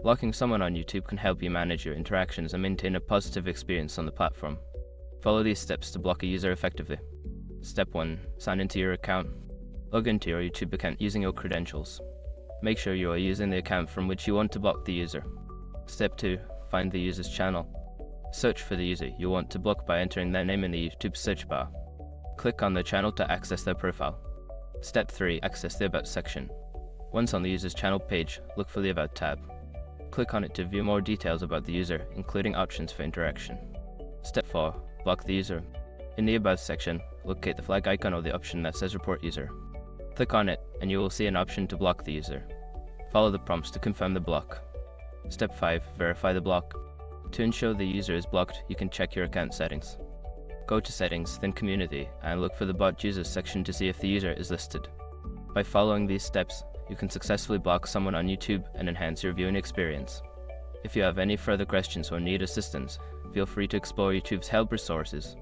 Blocking someone on YouTube can help you manage your interactions and maintain a positive experience on the platform. Follow these steps to block a user effectively. Step 1. Sign into your account. Log into your YouTube account using your credentials. Make sure you are using the account from which you want to block the user. Step 2. Find the user's channel. Search for the user you want to block by entering their name in the YouTube search bar. Click on the channel to access their profile. Step 3. Access the About section. Once on the user's channel page, look for the About tab. Click on it to view more details about the user, including options for interaction. Step 4. Block the user. In the About section, locate the flag icon or the option that says Report User. Click on it, and you will see an option to block the user. Follow the prompts to confirm the block. Step 5. Verify the block. To ensure the user is blocked, you can check your account settings. Go to Settings, then Community, and look for the Bot Users section to see if the user is listed. By following these steps, you can successfully block someone on YouTube and enhance your viewing experience. If you have any further questions or need assistance, feel free to explore YouTube's help resources.